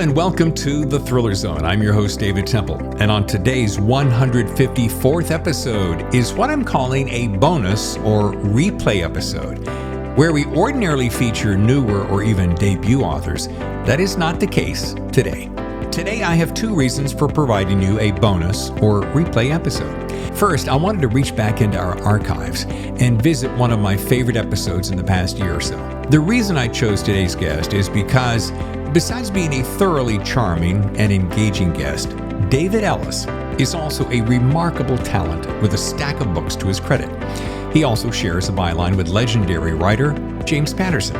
and welcome to The Thriller Zone. I'm your host, David Temple, and on today's 154th episode is what I'm calling a bonus or replay episode, where we ordinarily feature newer or even debut authors. That is not the case today. Today, I have two reasons for providing you a bonus or replay episode. First, I wanted to reach back into our archives and visit one of my favorite episodes in the past year or so. The reason I chose today's guest is because, besides being a thoroughly charming and engaging guest, David Ellis is also a remarkable talent with a stack of books to his credit. He also shares a byline with legendary writer James Patterson.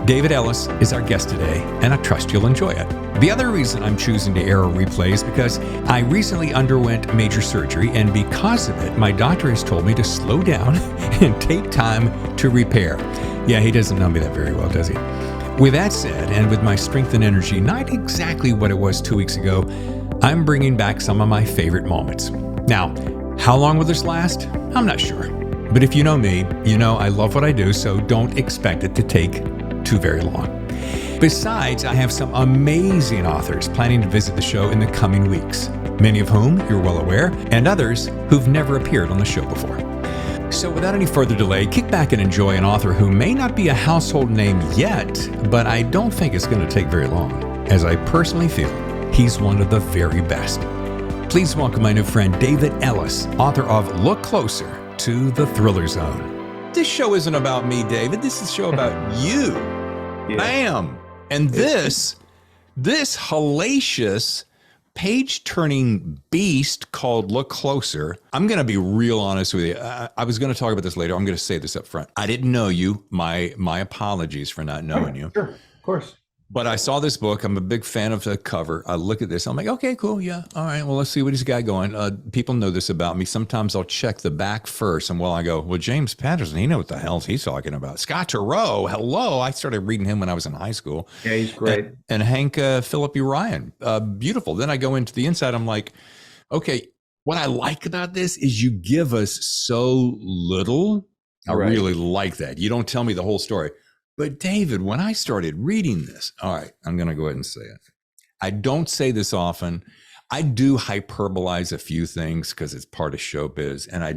David Ellis is our guest today, and I trust you'll enjoy it. The other reason I'm choosing to air a replay is because I recently underwent major surgery, and because of it, my doctor has told me to slow down and take time to repair. Yeah, he doesn't know me that very well, does he? With that said, and with my strength and energy not exactly what it was 2 weeks ago, I'm bringing back some of my favorite moments. Now, how long will this last? I'm not sure. But if you know me, you know I love what I do, so don't expect it to take too very long. Besides, I have some amazing authors planning to visit the show in the coming weeks, many of whom you're well aware, and others who've never appeared on the show before. So without any further delay, kick back and enjoy an author who may not be a household name yet, but I don't think it's going to take very long, as I personally feel he's one of the very best. Please welcome my new friend David Ellis, author of Look Closer to the Thriller Zone. This show isn't about me, David. This is a show about you. Yeah. Bam! And this hellacious page-turning beast called Look Closer. I'm going to be real honest with you. I was going to talk about this later. I'm going to say this up front. I didn't know you. My apologies for not knowing you. Sure, of course. But I saw this book. I'm a big fan of the cover. I look at this. I'm like, okay, cool. Yeah. All right. Well, let's see what he's got going. People know this about me. Sometimes I'll check the back first. And I go, well, James Patterson, he knows what the hell he's talking about. Scott Turow, hello. I started reading him when I was in high school. Yeah, he's great. And Hank Philippi Ryan, beautiful. Then I go into the inside. I'm like, okay, what I like about this is you give us so little. I really like that. You don't tell me the whole story. But David, when I started reading this, all right, I'm going to go ahead and say it. I don't say this often. I do hyperbolize a few things because it's part of showbiz, and I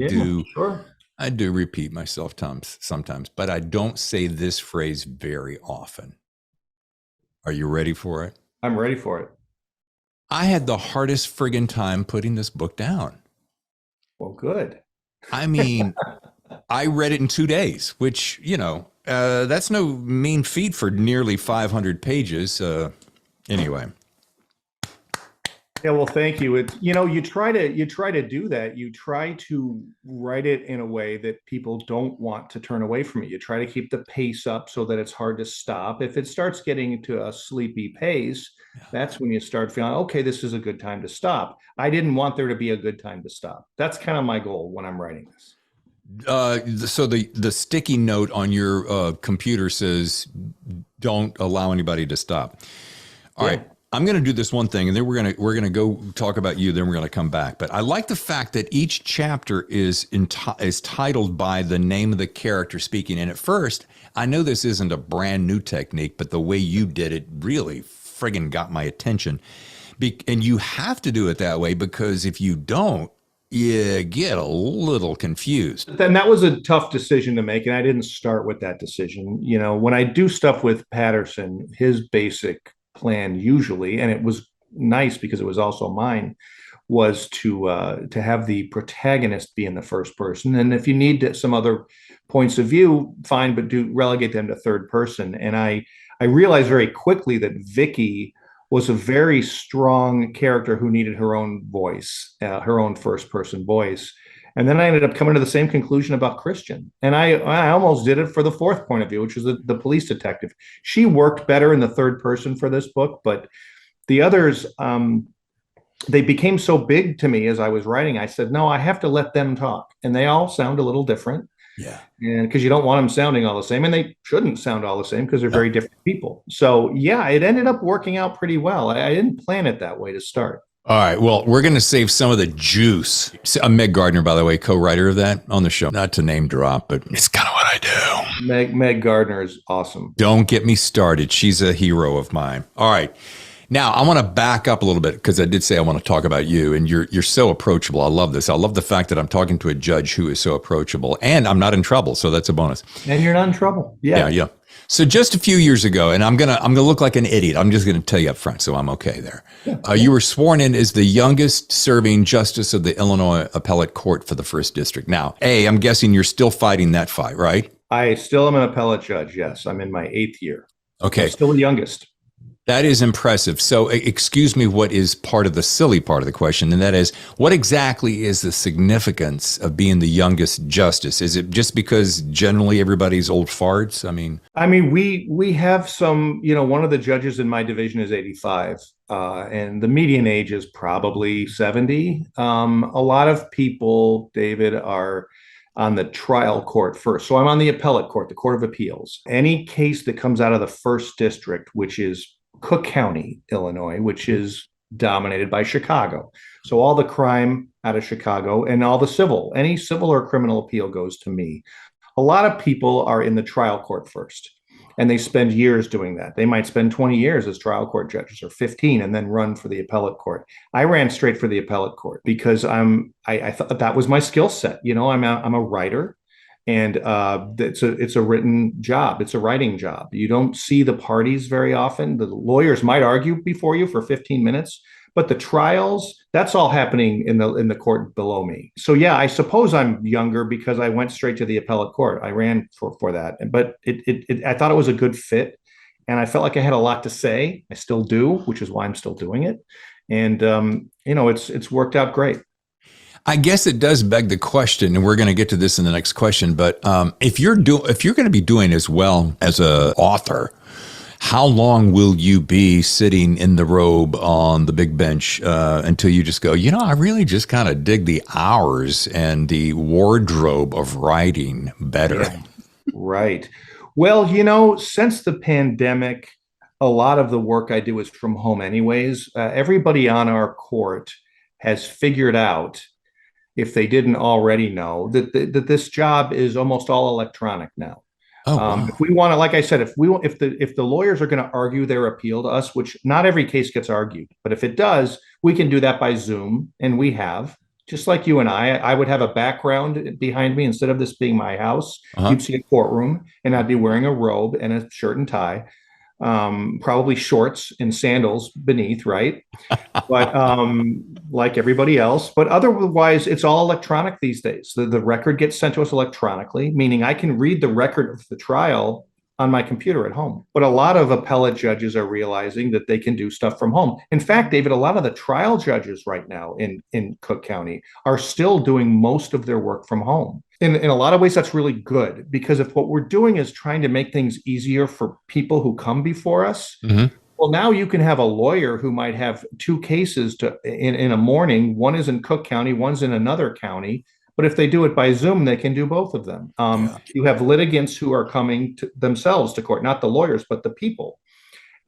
do repeat myself sometimes, but I don't say this phrase very often. Are you ready for it? I'm ready for it. I had the hardest friggin' time putting this book down. Well, good. I mean, I read it in 2 days, which, that's no mean feat for nearly 500 pages. Anyway. Yeah, well, thank you. You try to do that. You try to write it in a way that people don't want to turn away from it. You try to keep the pace up so that it's hard to stop. If it starts getting to a sleepy pace, that's when you start feeling, okay, this is a good time to stop. I didn't want there to be a good time to stop. That's kind of my goal when I'm writing this. So the sticky note on your computer says, don't allow anybody to stop. All right. I'm going to do this one thing, and then we're going to go talk about you. Then we're going to come back. But I like the fact that each chapter is titled by the name of the character speaking. And at first, I know this isn't a brand new technique, but the way you did it really friggin' got my attention. And you have to do it that way, because if you don't, you get a little confused. Then that was a tough decision to make, and I didn't start with that decision. When I do stuff with Patterson, his basic plan usually, and it was nice because it was also mine, was to have the protagonist be in the first person, and if you need some other points of view, fine, but do relegate them to third person. And I realized very quickly that Vicky was a very strong character who needed her own voice, her own first-person voice. And then I ended up coming to the same conclusion about Christian. And I almost did it for the fourth point of view, which was the police detective. She worked better in the third person for this book, but the others, they became so big to me as I was writing. I said, no, I have to let them talk. And they all sound a little different. Yeah. And because you don't want them sounding all the same, and they shouldn't sound all the same because they're very different people. So yeah, it ended up working out pretty well. I didn't plan it that way to start. All right. Well, we're going to save some of the juice. Meg Gardner, by the way, co-writer of that on the show. Not to name drop, but it's kind of what I do. Meg Gardner is awesome. Don't get me started. She's a hero of mine. All right. Now, I want to back up a little bit because I did say I want to talk about you, and you're so approachable. I love this. I love the fact that I'm talking to a judge who is so approachable, and I'm not in trouble, so that's a bonus. And you're not in trouble. Yeah. Yeah. So just a few years ago, and I'm gonna look like an idiot. I'm just gonna tell you up front, so I'm okay there. You were sworn in as the youngest serving justice of the Illinois Appellate Court for the First District. Now, I'm guessing you're still fighting that fight, right? I still am an appellate judge. Yes, I'm in my 8th year. Okay. I'm still the youngest. That is impressive. So excuse me, what is part of the silly part of the question, and that is, what exactly is the significance of being the youngest justice? Is it just because generally everybody's old farts? I mean, we have some, one of the judges in my division is 85, and the median age is probably 70. A lot of people, David, are on the trial court first. So I'm on the appellate court, the Court of Appeals. Any case that comes out of the First District, which is Cook County, Illinois, which is dominated by Chicago. So all the crime out of Chicago and all the civil, any civil or criminal appeal goes to me. A lot of people are in the trial court first, and they spend years doing that. They might spend 20 years as trial court judges, or 15, and then run for the appellate court. I ran straight for the appellate court because I thought that was my skill set. I'm a writer. And it's a written job. It's a writing job. You don't see the parties very often. The lawyers might argue before you for 15 minutes, but the trials, that's all happening in the court below me. So yeah, I suppose I'm younger because I went straight to the appellate court. I ran for that, but I thought it was a good fit, and I felt like I had a lot to say. I still do, which is why I'm still doing it, and it's worked out great. I guess it does beg the question, and we're going to get to this in the next question, but if you're going to be doing as well as an author, how long will you be sitting in the robe on the big bench until you just go, I really just kind of dig the hours and the wardrobe of writing better? Yeah, right. Well, since the pandemic, a lot of the work I do is from home anyways. Everybody on our court has figured out, if they didn't already know, that this job is almost all electronic now. Oh, wow. If we want to, like I said, if the lawyers are going to argue their appeal to us, which not every case gets argued, but if it does, we can do that by Zoom, and we have. Just like you and I would have a background behind me instead of this being my house. You'd see a courtroom, and I'd be wearing a robe and a shirt and tie. Probably shorts and sandals beneath, right? But like everybody else. But otherwise, it's all electronic these days. The record gets sent to us electronically, meaning I can read the record of the trial on my computer at home. But a lot of appellate judges are realizing that they can do stuff from home. In fact, David, a lot of the trial judges right now in Cook County are still doing most of their work from home. In a lot of ways, that's really good, because if what we're doing is trying to make things easier for people who come before us, well, now you can have a lawyer who might have 2 cases in a morning. One is in Cook County, one's in another county. But if they do it by Zoom, they can do both of them. You have litigants who are coming themselves to court, not the lawyers, but the people.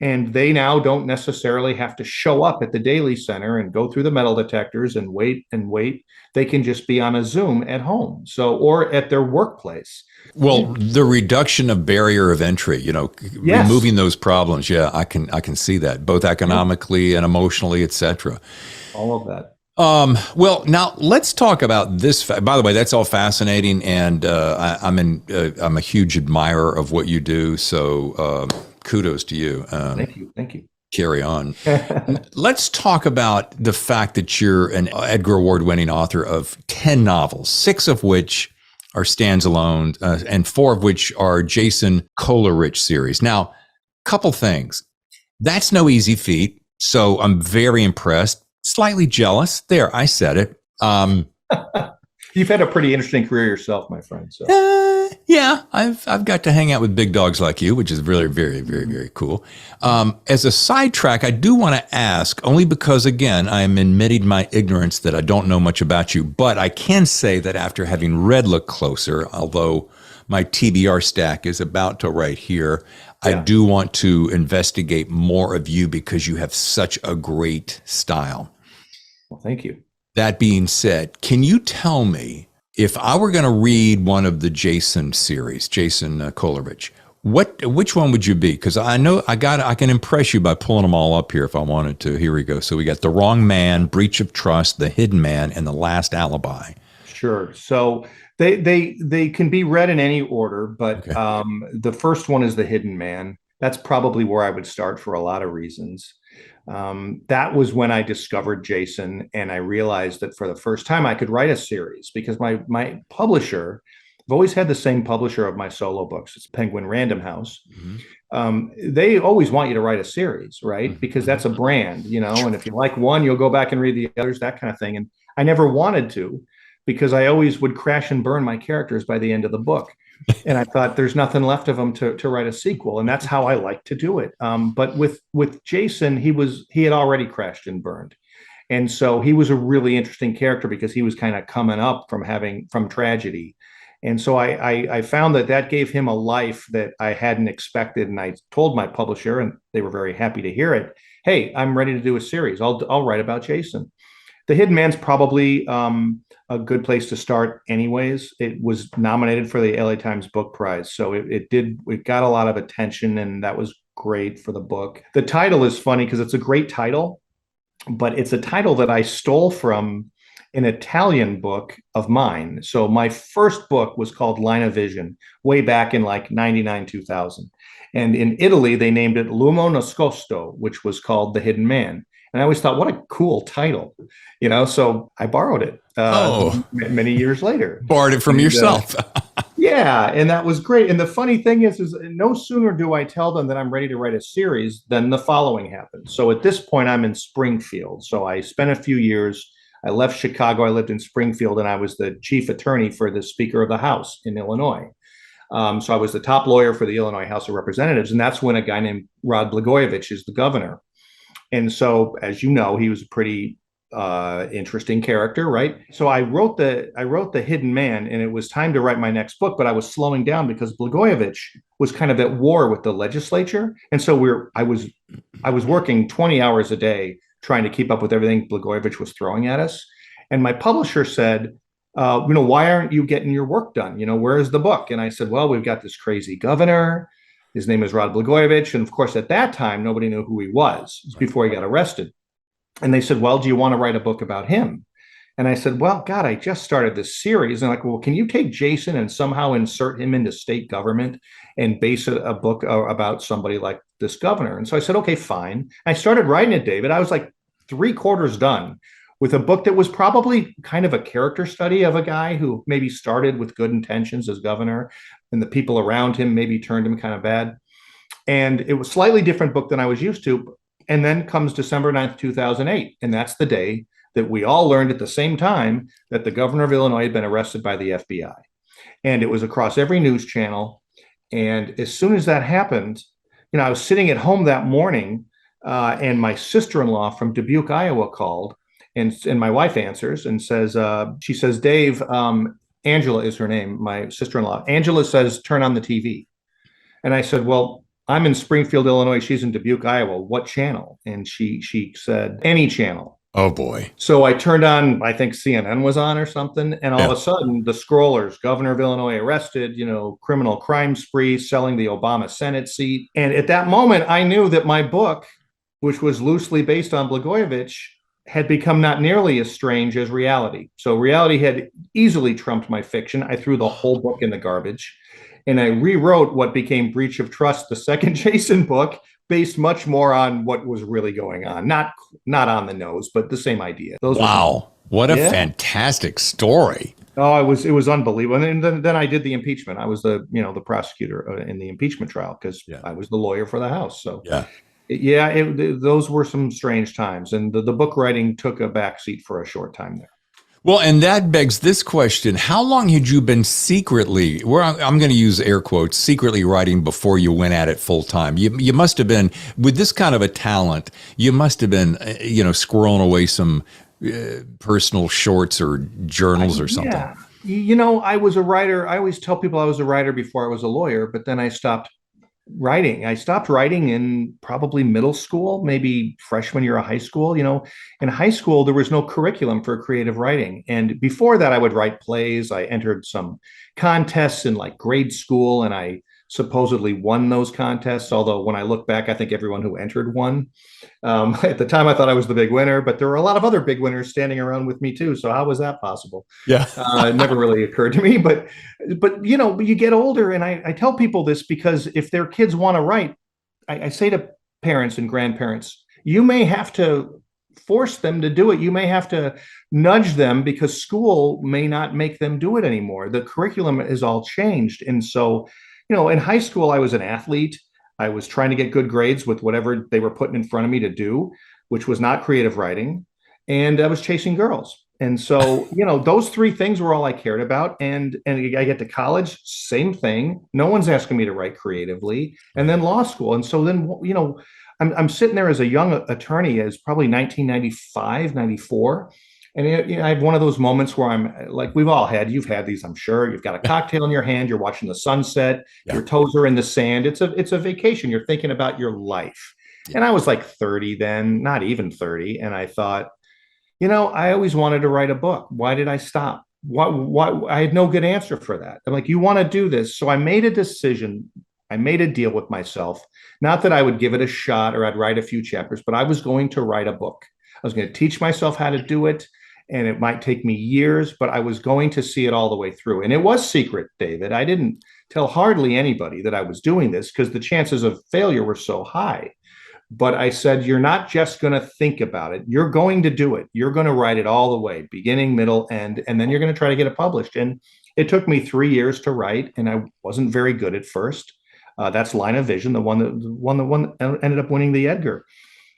And they now don't necessarily have to show up at the Daily Center and go through the metal detectors and wait and wait. They can just be on a Zoom at home, or at their workplace. Well, the reduction of barrier of entry, Yes. removing those problems. Yeah, I can see that, both economically and emotionally, et cetera. All of that. Well, now let's talk about this. By the way, that's all fascinating, and I'm a huge admirer of what you do. So kudos to you. Thank you. Carry on. Let's talk about the fact that you're an Edgar Award-winning author of 10 novels, 6 of which are standalone, and 4 of which are Jason Coleridge series. Now, couple things. That's no easy feat, so I'm very impressed. Slightly jealous. There, I said it. You've had a pretty interesting career yourself, my friend. So. Yeah, I've got to hang out with big dogs like you, which is really very, very, very cool. As a sidetrack, I do want to ask, only because, again, I am admitting my ignorance that I don't know much about you, but I can say that after having read Look Closer, although my TBR stack is about to right here, I do want to investigate more of you because you have such a great style. Well, thank you. That being said, can you tell me, if I were going to read one of the Jason series, Jason Coleridge, Which one would you be? Because I know I can impress you by pulling them all up here if I wanted to. Here we go. So we got The Wrong Man, Breach of Trust, The Hidden Man, and The Last Alibi. Sure. So they can be read in any order, but Okay. the first one is The Hidden Man. That's probably where I would start for a lot of reasons. That was when I discovered Jason, and I realized that for the first time I could write a series because my publisher, I've always had the same publisher of my solo books. It's Penguin Random House. Mm-hmm. They always want you to write a series, right? Because Mm-hmm. that's a brand, and if you like one, you'll go back and read the others, that kind of thing. And I never wanted to because I always would crash and burn my characters by the end of the book. And I thought there's nothing left of them to write a sequel. And that's how I like to do it. But with Jason, he had already crashed and burned. And so he was a really interesting character because he was kind of coming up from tragedy. And so I found that gave him a life that I hadn't expected. And I told my publisher, and they were very happy to hear it. Hey, I'm ready to do a series. I'll write about Jason. The Hidden Man's probably a good place to start anyways. It was nominated for the LA Times Book Prize. So it got a lot of attention, and that was great for the book. The title is funny because it's a great title, but it's a title that I stole from an Italian book of mine. So my first book was called Line of Vision way back in like 99, 2000. And in Italy, they named it L'Uomo Nascosto, which was called The Hidden Man. And I always thought, what a cool title, so I borrowed it many years later. Borrowed it from yourself. Yeah, and that was great. And the funny thing is no sooner do I tell them that I'm ready to write a series than the following happens. So at this point, I'm in Springfield. So I spent a few years. I left Chicago. I lived in Springfield, and I was the chief attorney for the Speaker of the House in Illinois. So I was the top lawyer for the Illinois House of Representatives, and that's when a guy named Rod Blagojevich is the governor. And so, as you know, he was a pretty interesting character, right? So I wrote the Hidden Man, and it was time to write my next book, but I was slowing down because Blagojevich was kind of at war with the legislature, and so I was working 20 hours a day trying to keep up with everything Blagojevich was throwing at us. And my publisher said, why aren't you getting your work done? Where is the book? And I said, well, we've got this crazy governor. His name is Rod Blagojevich. And of course, at that time, nobody knew who he was. It was before he got arrested. And they said, well, do you want to write a book about him? And I said, well, God, I just started this series. And like, well, can you take Jason and somehow insert him into state government and base a book about somebody like this governor? And so I said, okay, fine. I started writing it, David. I was like 3/4 done with a book that was probably kind of a character study of a guy who maybe started with good intentions as governor, and the people around him maybe turned him kind of bad. And it was a slightly different book than I was used to. And then comes December 9th, 2008. And that's the day that we all learned at the same time that the governor of Illinois had been arrested by the FBI. And it was across every news channel. And as soon as that happened, I was sitting at home that morning, and my sister-in-law from Dubuque, Iowa called, and my wife answers and says, she says, Dave, Angela is her name, my sister-in-law. Angela says, turn on the TV. And I said, well, I'm in Springfield, Illinois. She's in Dubuque, Iowa. What channel? And she said, any channel. Oh, boy. So I turned on, I think CNN was on or something. And all of a sudden, the scrollers, governor of Illinois arrested, criminal crime spree, selling the Obama Senate seat. And at that moment, I knew that my book, which was loosely based on Blagojevich, had become not nearly as strange as reality. So reality had easily trumped my fiction. I threw the whole book in the garbage. And I rewrote what became Breach of Trust, the second Jason book, based much more on what was really going on. Not on the nose, but the same idea. Wow. What a fantastic story. Oh, it was unbelievable. And then I did the impeachment. I was the prosecutor in the impeachment trial because I was the lawyer for the House. So those were some strange times. And the book writing took a backseat for a short time there. Well, and that begs this question. How long had you been secretly, I'm going to use air quotes, secretly writing before you went at it full time? You must have been, with this kind of a talent, you must have been, squirreling away some personal shorts or journals or something. Yeah. I was a writer. I always tell people I was a writer before I was a lawyer, but then I stopped writing. I stopped writing in probably middle school, maybe freshman year of high school. In high school, there was no curriculum for creative writing. And before that, I would write plays. I entered some contests in like grade school, and I supposedly won those contests. Although when I look back, I think everyone who entered won. At the time, I thought I was the big winner, but there were a lot of other big winners standing around with me too. So how was that possible? Yeah. It never really occurred to me. But you get older, and I tell people this because if their kids want to write, I say to parents and grandparents, you may have to force them to do it. You may have to nudge them because school may not make them do it anymore. The curriculum is all changed. And so, in high school, I was an athlete. I was trying to get good grades with whatever they were putting in front of me to do, which was not creative writing. And I was chasing girls. And so, those three things were all I cared about. And I get to college, same thing. No one's asking me to write creatively. And then law school. And so then, I'm sitting there as a young attorney, as probably 1995, 94. And I have one of those moments where I'm like, we've all had, you've had these, I'm sure. You've got a cocktail in your hand, you're watching the sunset, your toes are in the sand. It's a vacation. You're thinking about your life. Yeah. And I was like 30 then, not even 30. And I thought, I always wanted to write a book. Why did I stop? Why? I had no good answer for that. I'm like, you want to do this. So I made a decision. I made a deal with myself. Not that I would give it a shot or I'd write a few chapters, but I was going to write a book. I was going to teach myself how to do it. And it might take me years, but I was going to see it all the way through. And it was secret, David. I didn't tell hardly anybody that I was doing this because the chances of failure were so high. But I said, you're not just going to think about it. You're going to do it. You're going to write it all the way, beginning, middle, end, and then you're going to try to get it published. And it took me 3 years to write, and I wasn't very good at first. That's Line of Vision, the one that ended up winning the Edgar.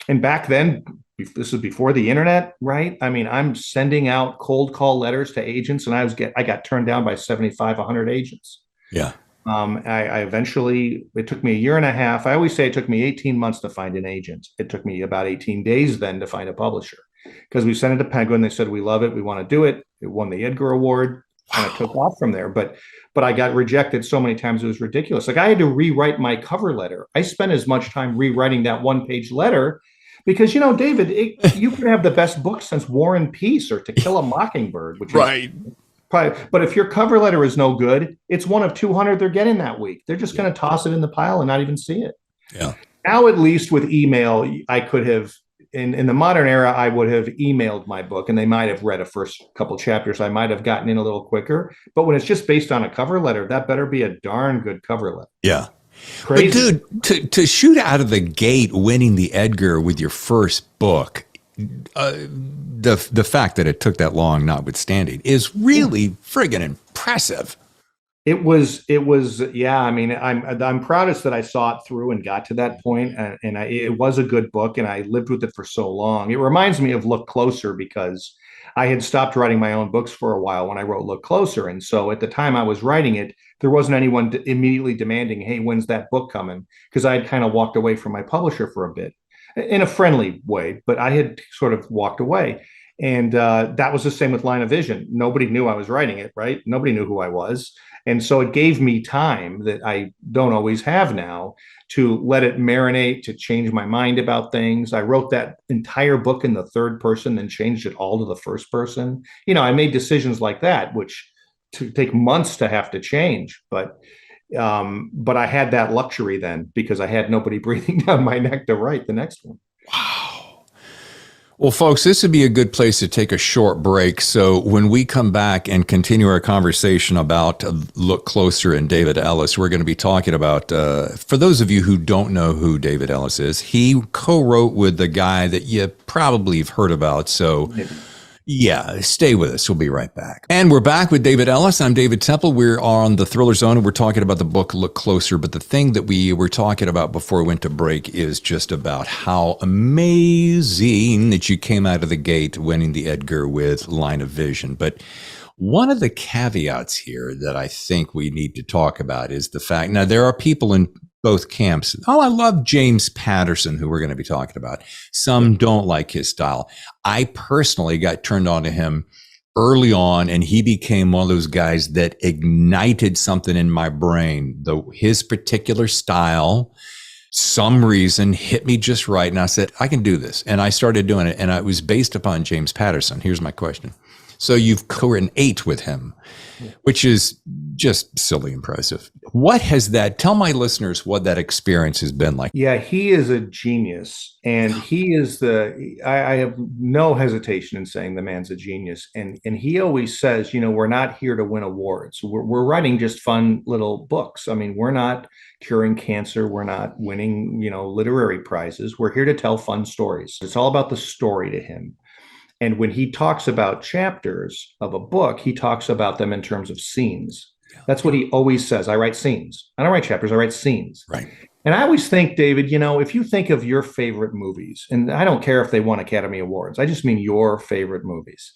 And back then, this was before the internet, right? I mean, I'm sending out cold call letters to agents, and I got turned down by 75, 100 agents. Yeah. I eventually, it took me a year and a half. I always say it took me 18 months to find an agent. It took me about 18 days then to find a publisher because we sent it to Penguin. They said, we love it. We want to do it. It won the Edgar Award. And it took off from there. But I got rejected so many times it was ridiculous. Like I had to rewrite my cover letter. I spent as much time rewriting that one-page letter because, David, you could have the best book since War and Peace or To Kill a Mockingbird, which right. But if your cover letter is no good, it's one of 200 they're getting that week. They're just going to toss it in the pile and not even see it. Yeah. Now, at least with email, I could have, in the modern era, I would have emailed my book and they might have read a first couple chapters. I might have gotten in a little quicker. But when it's just based on a cover letter, that better be a darn good cover letter. Yeah. Crazy. But dude, to shoot out of the gate winning the Edgar with your first book, the fact that it took that long, notwithstanding, is really friggin' impressive. It was, yeah. I mean, I'm proudest that I saw it through and got to that point, and it was a good book, and I lived with it for so long. It reminds me of Look Closer because I had stopped writing my own books for a while when I wrote Look Closer, and so at the time I was writing it, there wasn't anyone immediately demanding, "Hey, when's that book coming?" Because I had kind of walked away from my publisher for a bit, in a friendly way, but I had sort of walked away. And that was the same with Line of Vision. Nobody knew I was writing it, right? Nobody knew who I was. And so it gave me time that I don't always have now to let it marinate, to change my mind about things. I wrote that entire book in the third person, then changed it all to the first person. I made decisions like that, which to take months to have to change. But I had that luxury then because I had nobody breathing down my neck to write the next one. Wow. Well, folks, this would be a good place to take a short break. So when we come back and continue our conversation about Look Closer and David Ellis, we're going to be talking about, for those of you who don't know who David Ellis is, he co-wrote with the guy that you probably have heard about. So yeah, stay with us. We'll be right back. And we're back with David Ellis. I'm David Temple. We're on the Thriller Zone, and we're talking about the book Look Closer. But the thing that we were talking about before we went to break is just about how amazing that you came out of the gate winning the Edgar with Line of Vision. But one of the caveats here that I think we need to talk about is the fact, now there are people in both camps. Oh, I love James Patterson, who we're going to be talking about. Some don't like his style. I personally got turned on to him early on, and he became one of those guys that ignited something in my brain. His particular style, some reason, hit me just right, and I said, I can do this. And I started doing it, and it was based upon James Patterson. Here's my question. So you've written 8 with him, which is just silly impressive. What has that, tell my listeners what that experience has been like. Yeah, he is a genius. And he is I have no hesitation in saying the man's a genius. And he always says, we're not here to win awards. We're writing just fun little books. I mean, we're not curing cancer. We're not winning, literary prizes. We're here to tell fun stories. It's all about the story to him. And when he talks about chapters of a book, he talks about them in terms of scenes. That's what he always says. I write scenes. I don't write chapters. I write scenes. Right. And I always think, David, if you think of your favorite movies, and I don't care if they won Academy Awards, I just mean your favorite movies.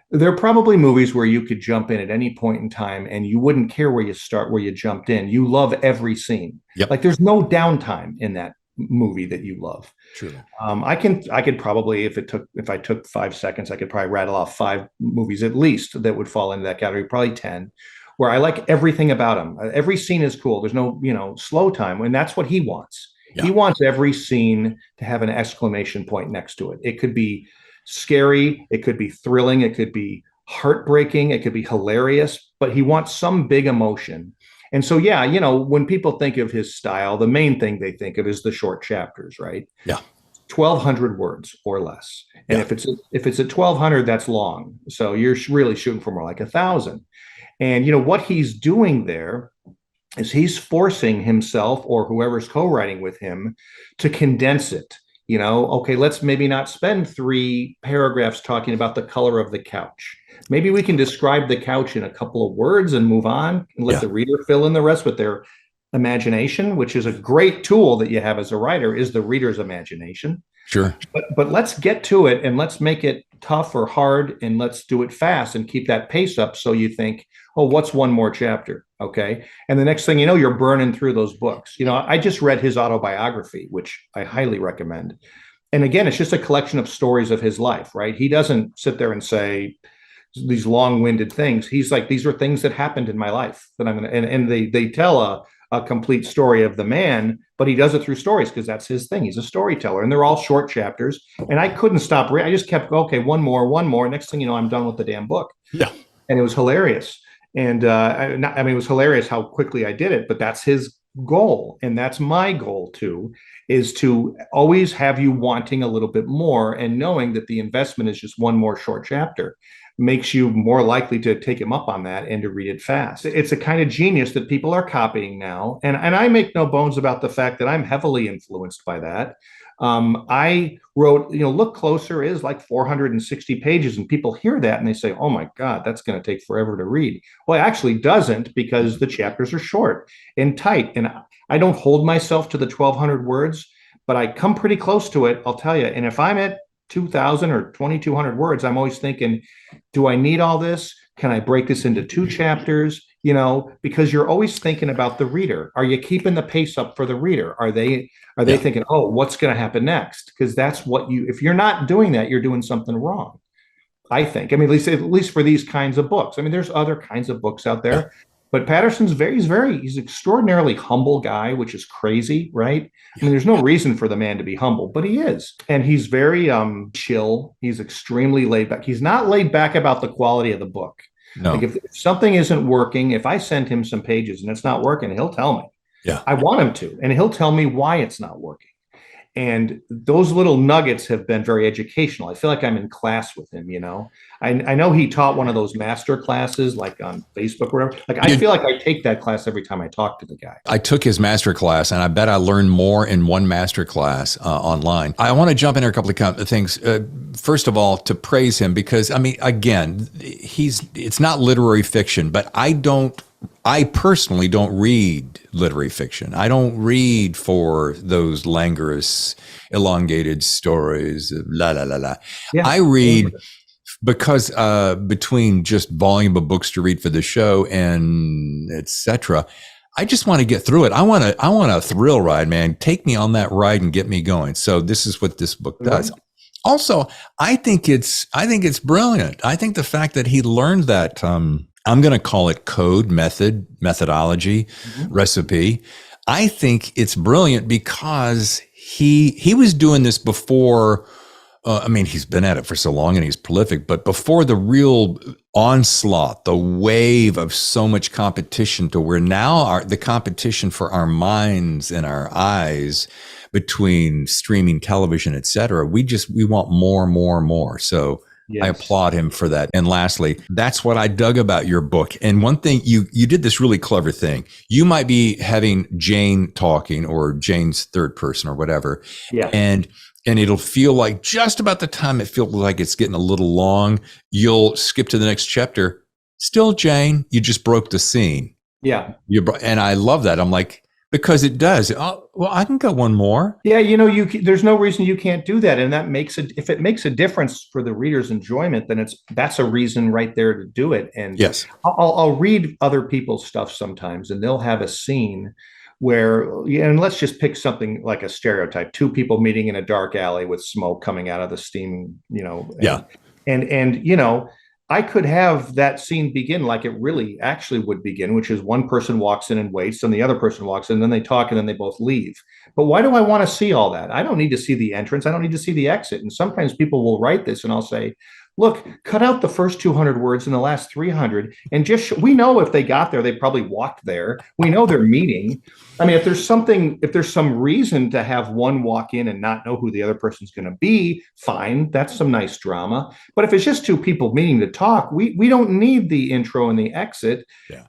There are probably movies where you could jump in at any point in time and you wouldn't care where you start, where you jumped in. You love every scene. Yep. Like there's no downtime in that movie that you love. Truly. I could probably, if I took 5 seconds, I could probably rattle off 5 movies at least that would fall into that category, probably 10, where I like everything about them. Every scene is cool. There's no, slow time. And that's what he wants. Yeah. He wants every scene to have an exclamation point next to it. It could be scary. It could be thrilling. It could be heartbreaking. It could be hilarious, but he wants some big emotion. And so, yeah, when people think of his style, the main thing they think of is the short chapters, right? Yeah. 1,200 words or less. And if it's at 1,200, that's long. So you're really shooting for more like 1,000. And, what he's doing there is he's forcing himself or whoever's co-writing with him to condense it. Okay, let's maybe not spend 3 paragraphs talking about the color of the couch. Maybe we can describe the couch in a couple of words and move on and let the reader fill in the rest with their imagination, which is a great tool that you have as a writer, is the reader's imagination. Sure. But let's get to it and let's make it tough or hard and let's do it fast and keep that pace up so you think, oh, what's one more chapter? Okay. And the next thing you know, you're burning through those books. I just read his autobiography, which I highly recommend. And again, it's just a collection of stories of his life, right? He doesn't sit there and say these long-winded things. He's like, these are things that happened in my life that I'm going to, and they tell a complete story of the man, but he does it through stories because that's his thing. He's a storyteller, and they're all short chapters. And I couldn't stop reading. I just kept, okay, one more. Next thing you know, I'm done with the damn book. Yeah. And it was hilarious. And it was hilarious how quickly I did it, but that's his goal. And that's my goal too, is to always have you wanting a little bit more and knowing that the investment is just one more short chapter makes you more likely to take him up on that and to read it fast. It's a kind of genius that people are copying now. And I make no bones about the fact that I'm heavily influenced by that. I wrote, Look Closer is like 460 pages, and people hear that and they say, oh my God, that's going to take forever to read. Well, it actually doesn't, because the chapters are short and tight. And I don't hold myself to the 1,200 words, but I come pretty close to it, I'll tell you. And if I'm at 2,000 or 2,200 words, I'm always thinking, do I need all this? Can I break this into 2 chapters? Because you're always thinking about the reader. Are you keeping the pace up for the reader? Are they thinking, oh, what's going to happen next? Because that's if you're not doing that, you're doing something wrong. I think. I mean, at least for these kinds of books. I mean, there's other kinds of books out there, but Patterson's he's an extraordinarily humble guy, which is crazy, right? I mean, there's no reason for the man to be humble, but he is. And he's very chill. He's extremely laid back. He's not laid back about the quality of the book. No. Like if something isn't working, if I send him some pages and it's not working, he'll tell me. Yeah. I want him to, and he'll tell me why it's not working. And those little nuggets have been very educational. I feel like I'm in class with him, I know he taught one of those master classes like on Facebook or whatever. Like I feel like I take that class every time I talk to the guy. I took his master class, and I bet I learned more in one master class online. I want to jump in here a couple of things. First of all, to praise him, because, I mean, again, it's not literary fiction, but I personally don't read literary fiction. I don't read for those languorous, elongated stories, la, la, la, la. Yeah. I read because between just volume of books to read for the show and etc., I just want to get through it. I want a thrill ride, man. Take me on that ride and get me going. So this is what this book does. Right. Also, I think it's brilliant. I think the fact that he learned that, I'm going to call it methodology, recipe. I think it's brilliant because he was doing this before I mean, he's been at it for so long and he's prolific, but before the real onslaught, the wave of so much competition to where now the competition for our minds and our eyes between streaming television, et cetera, we want more, more, more. So I Yes. applaud him for that. And lastly, that's what I dug about your book. And one thing, you did this really clever thing. You might be having Jane talking, or Jane's third person or whatever. Yeah. And it'll feel like just about the time it feels like it's getting a little long, you'll skip to the next chapter. Still Jane, you just broke the scene. Yeah. And I love that. I'm like, because it does. Oh, well, I can go one more. Yeah, there's no reason you can't do that, and if it makes a difference for the reader's enjoyment, then that's a reason right there to do it. And yes, I'll read other people's stuff sometimes, and they'll have a scene where, and let's just pick something like a stereotype: two people meeting in a dark alley with smoke coming out of the steam, yeah, and I could have that scene begin like it really actually would begin, which is one person walks in and waits, and the other person walks in, and then they talk, and then they both leave. But why do I want to see all that? I don't need to see the entrance. I don't need to see the exit. And sometimes people will write this, and I'll say, look, cut out the first 200 words and the last 300, and we know if they got there, they probably walked there. We know they're meeting. I mean, if there's some reason to have one walk in and not know who the other person's going to be, fine. That's some nice drama. But if it's just two people meeting to talk, we don't need the intro and the exit. Yeah.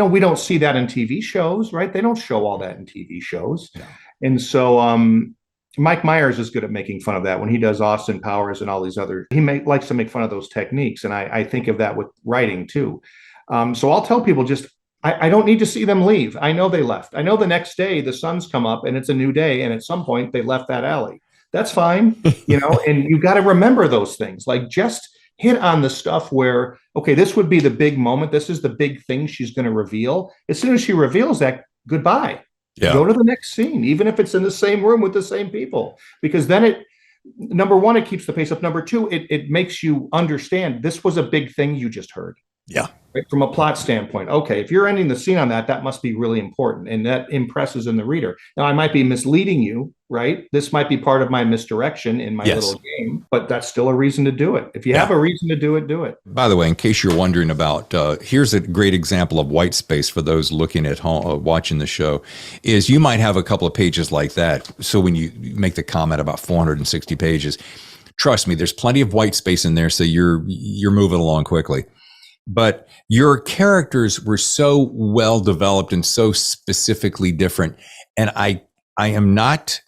We don't see that in TV shows, right? They don't show all that in TV shows. Yeah. And so, Mike Myers is good at making fun of that when he does Austin Powers and all these other. Likes to make fun of those techniques, and I think of that with writing too. So I'll tell people I don't need to see them leave. I know they left. I know the next day the sun's come up and it's a new day, and at some point they left that alley. That's fine, And you got to remember those things. Like just hit on the stuff where, okay, this would be the big moment. This is the big thing she's going to reveal. As soon as she reveals that, goodbye. Yeah. Go to the next scene, even if it's in the same room with the same people, because then number one, it keeps the pace up. Number two, it makes you understand this was a big thing you just heard. Yeah. Right? From a plot standpoint. Okay, if you're ending the scene on that must be really important. And that impresses in the reader. Now, I might be misleading you, right? This might be part of my misdirection in my little game, but that's still a reason to do it. If you have a reason to do it, do it. By the way, in case you're wondering about, here's a great example of white space for those looking at home, watching the show, is you might have a couple of pages like that. So when you make the comment about 460 pages, trust me, there's plenty of white space in there. So you're moving along quickly. But your characters were so well developed and so specifically different. And I am not,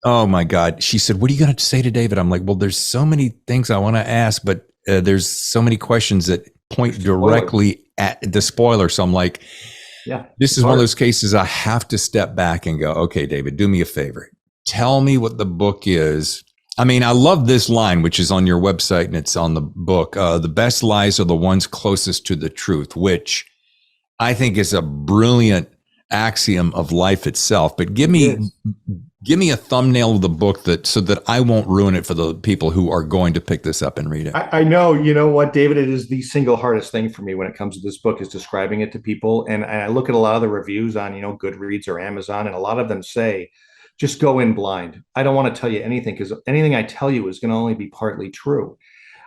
oh my God. She said, what are you going to say to David? I'm like, well, there's so many things I want to ask, but there's so many questions that point directly at the spoiler. So I'm like, this is one of those cases I have to step back and go, okay, David, do me a favor. Tell me what the book is. I mean, I love this line, which is on your website and it's on the book. The best lies are the ones closest to the truth, which I think is a brilliant axiom of life itself. But give me a thumbnail of the book so that I won't ruin it for the people who are going to pick this up and read it. I know, you know what, David, it is the single hardest thing for me when it comes to this book is describing it to people. And I look at a lot of the reviews on, Goodreads or Amazon, and a lot of them say, just go in blind. I don't want to tell you anything because anything I tell you is going to only be partly true.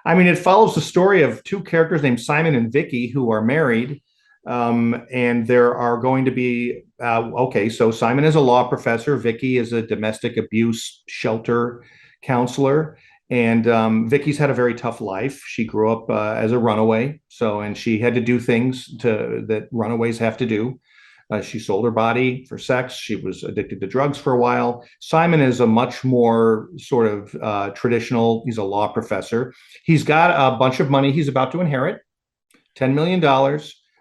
I mean, it follows the story of two characters named Simon and Vicky who are married. And there are going to be, so Simon is a law professor. Vicky is a domestic abuse shelter counselor. And Vicky's had a very tough life. She grew up as a runaway. And she had to do things that runaways have to do. She sold her body for sex. She was addicted to drugs for a while. Simon is a much more sort of traditional. He's a law professor. He's got a bunch of money he's about to inherit, $10 million.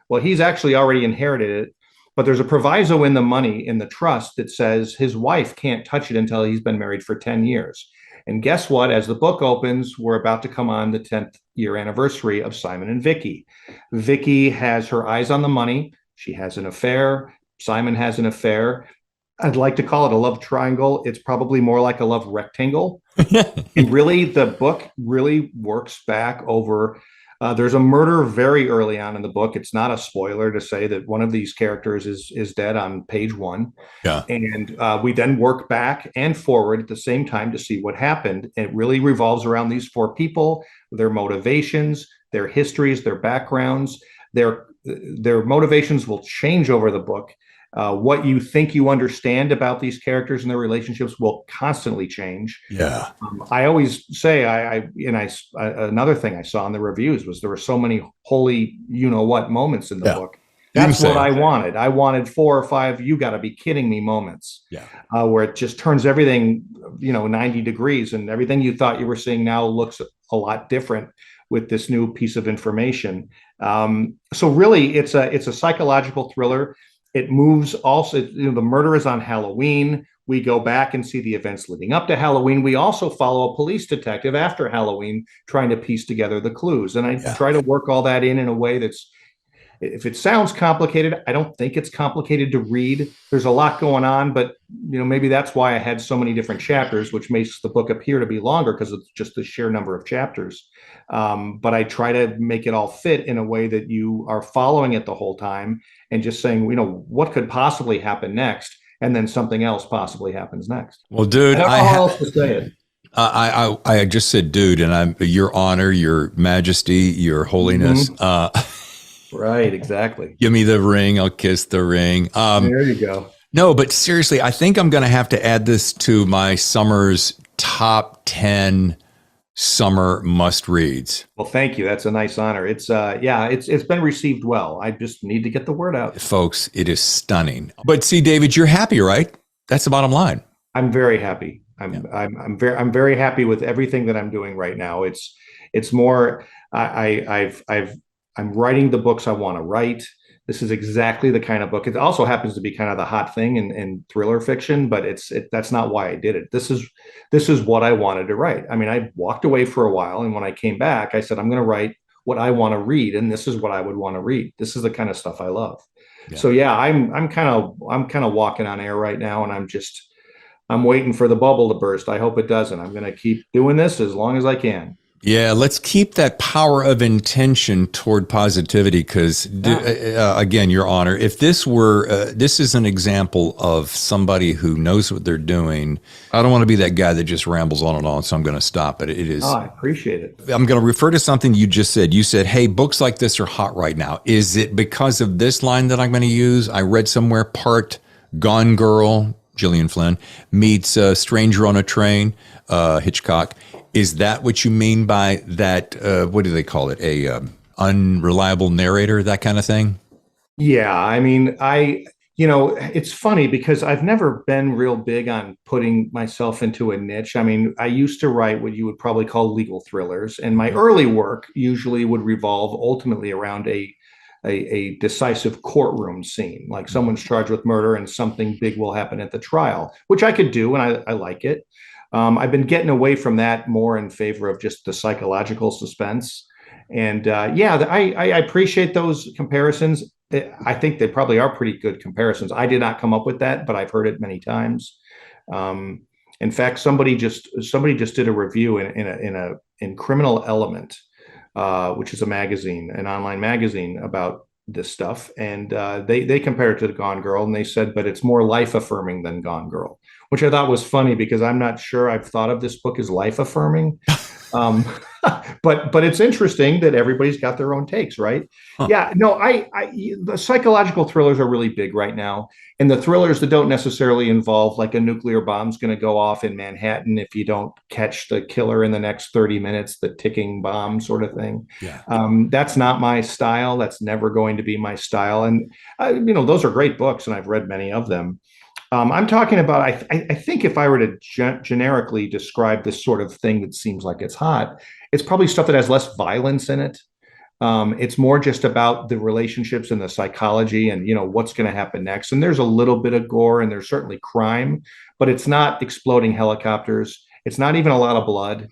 Well, he's actually already inherited it, but there's a proviso in the money in the trust that says his wife can't touch it until he's been married for 10 years. And guess what? As the book opens, we're about to come on the 10th year anniversary of Simon and Vicky. Vicky has her eyes on the money. She has an affair. Simon has an affair. I'd like to call it a love triangle. It's probably more like a love rectangle. The book really works back over There's a murder very early on in the book. It's not a spoiler to say that one of these characters is dead on page one. Yeah. And we then work back and forward at the same time to see what happened. It really revolves around these four people, their motivations, their histories, their backgrounds. Their motivations will change over the book. What you think you understand about these characters and their relationships will constantly change. Yeah. I always say, another thing I saw in the reviews was there were so many holy, you know what, moments in the book. That's what I wanted. I wanted 4 or 5, you got to be kidding me moments. Yeah. Where it just turns everything, 90 degrees, and everything you thought you were seeing now looks a lot different with this new piece of information. So really, it's a psychological thriller. It moves also, the murder is on Halloween. We go back and see the events leading up to Halloween. We also follow a police detective after Halloween trying to piece together the clues. And I try to work all that in a way that's, if it sounds complicated, I don't think it's complicated to read. There's a lot going on, but maybe that's why I had so many different chapters, which makes the book appear to be longer because it's just the sheer number of chapters. But I try to make it all fit in a way that you are following it the whole time and just saying, what could possibly happen next, and then something else possibly happens next. Well, dude, I don't know how else to say it. I just said, dude, and I'm Your Honor, Your Majesty, Your Holiness. Right, exactly. Give me the ring. I'll kiss the ring. There you go. No, but seriously, I think I'm going to have to add this to my summer's top 10 summer must reads. Well, thank you. That's a nice honor. It's been received well. I just need to get the word out. Folks, it is stunning. But see, David, you're happy, right? That's the bottom line. I'm very happy. I'm very happy with everything that I'm doing right now. It's more I'm writing the books I want to write. This is exactly the kind of book. It also happens to be kind of the hot thing in thriller fiction, but that's not why I did it. This is what I wanted to write. I mean, I walked away for a while, and when I came back, I said, I'm going to write what I want to read, and this is what I would want to read. This is the kind of stuff I love. Yeah. So yeah, I'm kind of walking on air right now, and I'm waiting for the bubble to burst. I hope it doesn't. I'm going to keep doing this as long as I can. Yeah, let's keep that power of intention toward positivity because, again, Your Honor, if this is an example of somebody who knows what they're doing. I don't want to be that guy that just rambles on and on, so I'm going to stop. But it is. Oh, I appreciate it. I'm going to refer to something you just said. You said, hey, books like this are hot right now. Is it because of this line that I'm going to use? I read somewhere part Gone Girl, Gillian Flynn, meets Stranger on a Train, Hitchcock. Is that what you mean by that? What do they call it? A unreliable narrator, that kind of thing? Yeah, I mean, it's funny because I've never been real big on putting myself into a niche. I mean, I used to write what you would probably call legal thrillers, and my early work usually would revolve ultimately around a decisive courtroom scene, like someone's charged with murder and something big will happen at the trial, which I could do, and I like it. I've been getting away from that more in favor of just the psychological suspense. And I appreciate those comparisons. I think they probably are pretty good comparisons. I did not come up with that, but I've heard it many times. In fact, somebody just did a review in Criminal Element, which is an online magazine about this stuff, and they compared it to the Gone Girl, and they said, but it's more life affirming than Gone Girl, which I thought was funny because I'm not sure I've thought of this book as life affirming. But it's interesting that everybody's got their own takes, right? Huh. Yeah, no, the psychological thrillers are really big right now, and the thrillers that don't necessarily involve like a nuclear bomb's going to go off in Manhattan if you don't catch the killer in the next 30 minutes, the ticking bomb sort of thing. Yeah. That's not my style. That's never going to be my style. And those are great books, and I've read many of them. I'm talking about, I think if I were to generically describe this sort of thing that seems like it's hot, it's probably stuff that has less violence in it. It's more just about the relationships and the psychology and, what's going to happen next. And there's a little bit of gore and there's certainly crime, but it's not exploding helicopters. It's not even a lot of blood.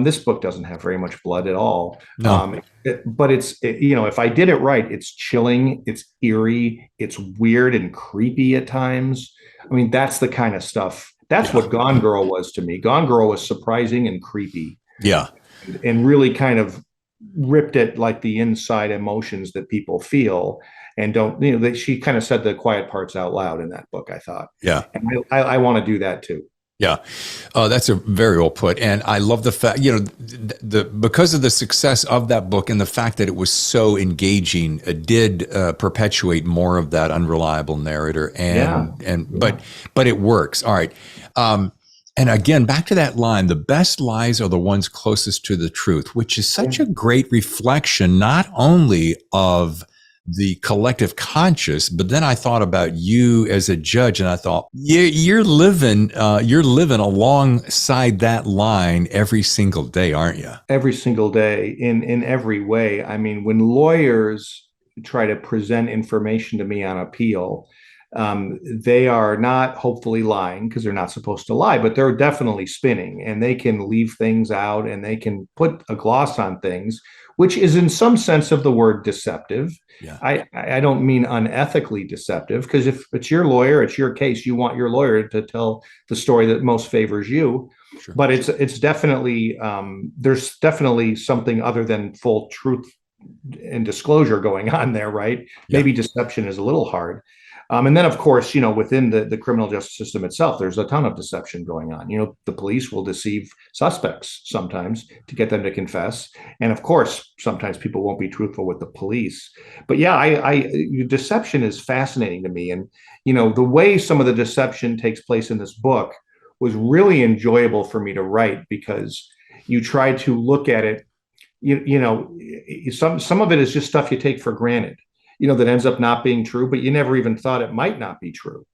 This book doesn't have very much blood at all. No. But if I did it right, it's chilling, it's eerie, it's weird and creepy at times. I mean, that's the kind of stuff. That's what Gone Girl was to me. Gone Girl was surprising and creepy. Yeah. And really kind of ripped at like the inside emotions that people feel and don't, she kind of said the quiet parts out loud in that book, I thought. Yeah. And I want to do that too. Yeah, that's a very well put, and I love the fact because of the success of that book and the fact that it was so engaging, it did perpetuate more of that unreliable narrator, but it works. All right, and again, back to that line: the best lies are the ones closest to the truth, which is such a great reflection, not only of the collective conscious, but then I thought about you as a judge, and I thought you're living alongside that line every single day, aren't you? Every single day, in every way. I mean, when lawyers try to present information to me on appeal, they are not hopefully lying because they're not supposed to lie, but they're definitely spinning, and they can leave things out and they can put a gloss on things, which is in some sense of the word deceptive. Yeah. I don't mean unethically deceptive, because if it's your lawyer, it's your case. You want your lawyer to tell the story that most favors you. Sure. But it's definitely there's definitely something other than full truth and disclosure going on there, right? Yeah. Maybe deception is a little hard. And then, of course, within the criminal justice system itself, there's a ton of deception going on. The police will deceive suspects sometimes to get them to confess. And of course, sometimes people won't be truthful with the police. But yeah, deception is fascinating to me. And, the way some of the deception takes place in this book was really enjoyable for me to write, because you try to look at it, some of it is just stuff you take for granted, that ends up not being true, but you never even thought it might not be true.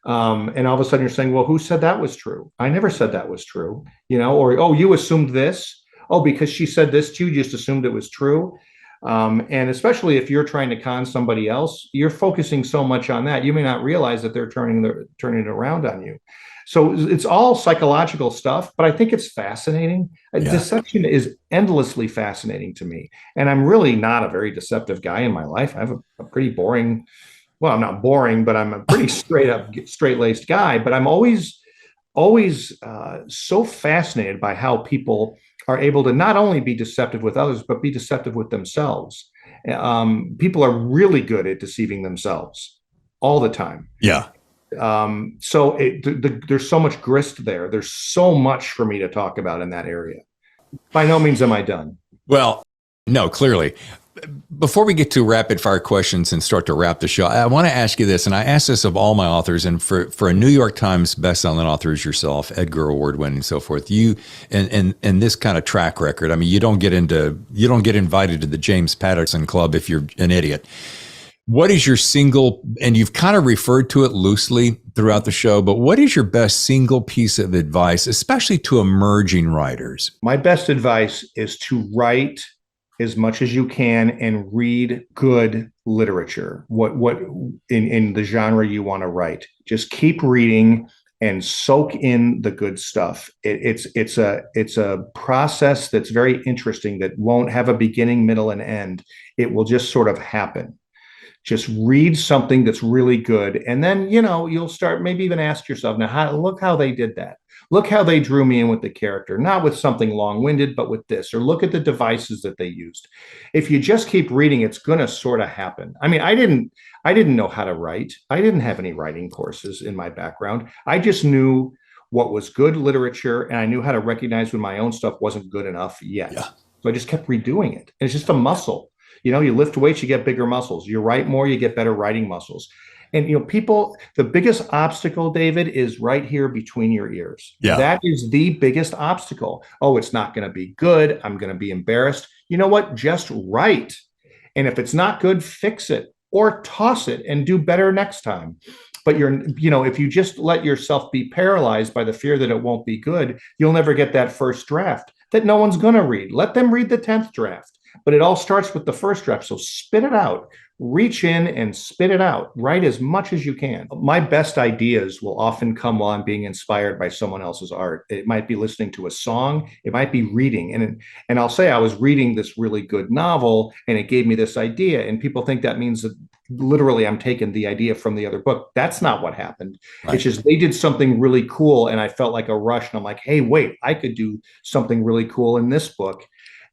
And all of a sudden you're saying, well, who said that was true? I never said that was true, or, oh, you assumed this. Oh, because she said this to you, you just assumed it was true. And especially if you're trying to con somebody else, you're focusing so much on that, you may not realize that they're turning it around on you. So it's all psychological stuff, but I think it's fascinating. Yeah. Deception is endlessly fascinating to me. And I'm really not a very deceptive guy in my life. I have a pretty boring, well, I'm not boring, but I'm a pretty straight-laced guy. But I'm always so fascinated by how people are able to not only be deceptive with others, but be deceptive with themselves. People are really good at deceiving themselves all the time. Yeah. So there's so much grist there. There's so much for me to talk about in that area. By no means am I done. Well, no, clearly. Before we get to rapid fire questions and start to wrap the show, I want to ask you this, and I ask this of all my authors, and for a New York Times bestselling author as yourself, Edgar Award winning and so forth, you and this kind of track record, I mean, you don't get invited to the James Patterson Club if you're an idiot. What is your single, and you've kind of referred to it loosely throughout the show, but what is your best single piece of advice, especially to emerging writers? My best advice is to write as much as you can and read good literature. What in the genre you want to write. Just keep reading and soak in the good stuff. It's a process that's very interesting that won't have a beginning, middle, and end. It will just sort of happen. Just read something that's really good. And then, you'll start, maybe even ask yourself, now, look how they did that. Look how they drew me in with the character, not with something long-winded, but with this, or look at the devices that they used. If you just keep reading, it's going to sort of happen. I mean, I didn't know how to write. I didn't have any writing courses in my background. I just knew what was good literature, and I knew how to recognize when my own stuff wasn't good enough yet. Yeah. So I just kept redoing it. And it's just a muscle. You lift weights, you get bigger muscles. You write more, you get better writing muscles. And, people, the biggest obstacle, David, is right here between your ears. Yeah. That is the biggest obstacle. Oh, it's not going to be good. I'm going to be embarrassed. You know what? Just write. And if it's not good, fix it or toss it and do better next time. But if you just let yourself be paralyzed by the fear that it won't be good, you'll never get that first draft that no one's going to read. Let them read the 10th draft. But it all starts with the first draft. So spit it out, reach in and spit it out. Write as much as you can. My best ideas will often come while I'm being inspired by someone else's art. It might be listening to a song. It might be reading. And I'll say I was reading this really good novel and it gave me this idea. And people think that means that literally I'm taking the idea from the other book. That's not what happened. Right. It's just they did something really cool and I felt like a rush. And I'm like, hey, wait, I could do something really cool in this book.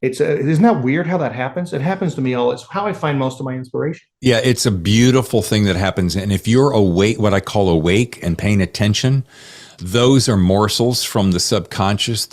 isn't that weird how that happens? It happens to me all. It's how I find most of my inspiration. Yeah, it's a beautiful thing that happens. And if you're awake, what I call awake and paying attention, those are morsels from the subconscious,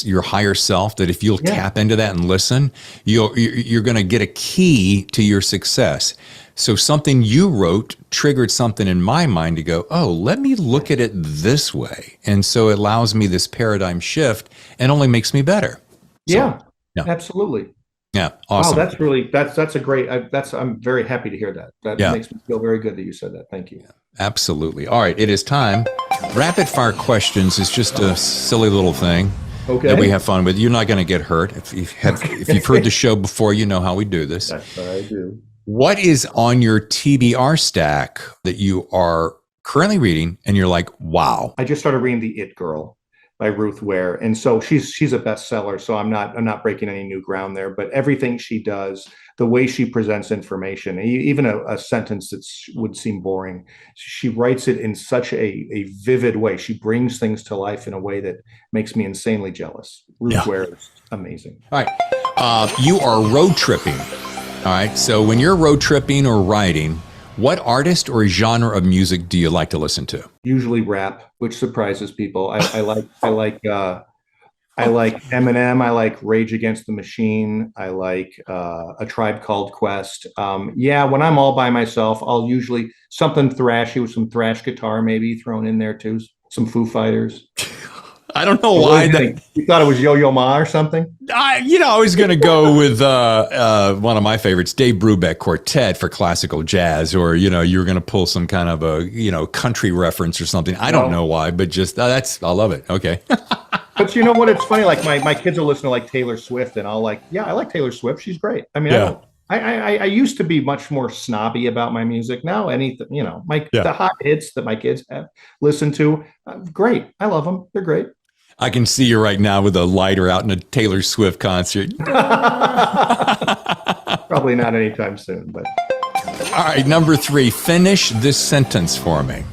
your higher self, that if you'll tap into that and listen, you're going to get a key to your success. So something you wrote triggered something in my mind to go, oh, let me look at it this way. And so it allows me this paradigm shift and only makes me better. So, yeah, absolutely. Yeah, awesome. Wow, that's a great. I'm very happy to hear that. That makes me feel very good that you said that. Thank you. Absolutely. All right, it is time. Rapid fire questions is just a silly little thing that we have fun with. You're not going to get hurt. If you've heard the show before, you know how we do this. That's what I do. What is on your TBR stack that you are currently reading and you're like, wow? I just started reading The It Girl by Ruth Ware, and so she's a bestseller. So I'm not breaking any new ground there. But everything she does, the way she presents information, even a sentence that would seem boring, she writes it in such a vivid way. She brings things to life in a way that makes me insanely jealous. Ruth Ware is amazing. All right, you are road tripping. All right, so when you're road tripping or riding, what artist or genre of music do you like to listen to? Usually rap, which surprises people. I like Eminem. I like Rage Against the Machine. I like A Tribe Called Quest. When I'm all by myself, I'll usually something thrashy with some thrash guitar maybe thrown in there too. Some Foo Fighters. I don't know why you thought it was Yo-Yo Ma or something. I was going to go with one of my favorites, Dave Brubeck Quartet for classical jazz, or you were going to pull some kind of a country reference or something. I don't know why, but just I love it. Okay. But you know what? It's funny. Like my kids are listening to like Taylor Swift, and I'll like, I like Taylor Swift. She's great. I mean, I used to be much more snobby about my music. Now anything, the hot hits that my kids have listened to, great. I love them. They're great. I can see you right now with a lighter out in a Taylor Swift concert. Probably not anytime soon, but. All right, number 3, finish this sentence for me.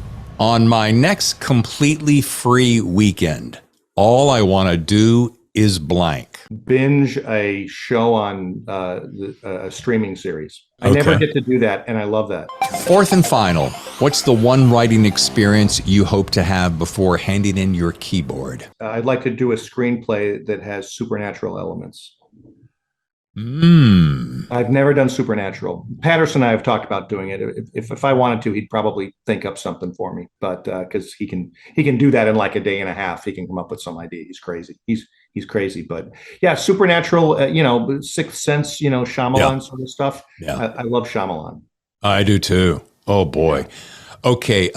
On my next completely free weekend, all I want to do is blank. Binge a show on a streaming series. I never get to do that, and I love that. 4th and final, what's the one writing experience you hope to have before handing in your keyboard? I'd like to do a screenplay that has supernatural elements. I've never done supernatural. Patterson and I have talked about doing it. If I wanted to, he'd probably think up something for me. But because he can do that in like a day and a half, he can come up with some idea. He's crazy. He's crazy. But yeah, supernatural. Sixth Sense. Shyamalan sort of stuff. Yeah, I love Shyamalan. I do too. Oh boy. Okay,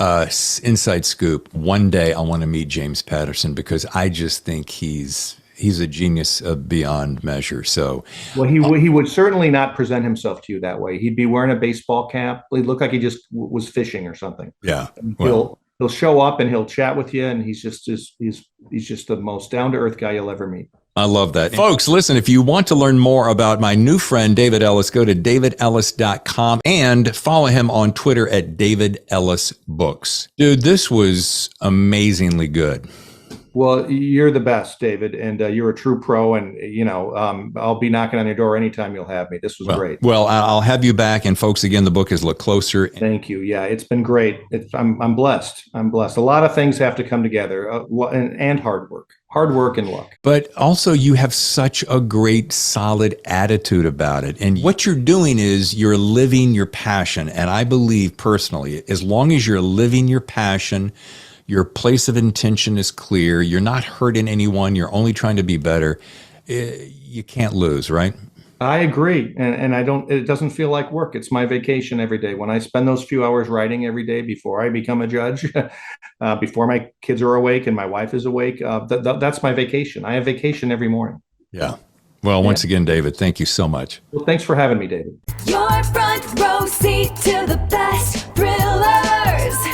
inside scoop. One day I want to meet James Patterson because I just think he's a genius beyond measure. So, well, he would certainly not present himself to you that way. He'd be wearing a baseball cap. He'd look like he just was fishing or something. Yeah, he'll show up and he'll chat with you, and he's just the most down to earth guy you'll ever meet. I love that. Folks, listen, if you want to learn more about my new friend, David Ellis, go to davidellis.com and follow him on Twitter at David Ellis Books. Dude, this was amazingly good. Well, you're the best, David, and you're a true pro. And I'll be knocking on your door anytime you'll have me. This was great. Well, I'll have you back. And folks, again, the book is Look Closer. Thank you. Yeah, it's been great. I'm blessed. I'm blessed. A lot of things have to come together, and hard work and luck. But also, you have such a great, solid attitude about it. And what you're doing is you're living your passion. And I believe personally, as long as you're living your passion, your place of intention is clear. You're not hurting anyone. You're only trying to be better. You can't lose, right? I agree. And it doesn't feel like work. It's my vacation every day. When I spend those few hours writing every day before I become a judge, before my kids are awake and my wife is awake, that's my vacation. I have vacation every morning. Yeah. Well, once again, David, thank you so much. Well, thanks for having me, David. Your front row seat to the best thrillers.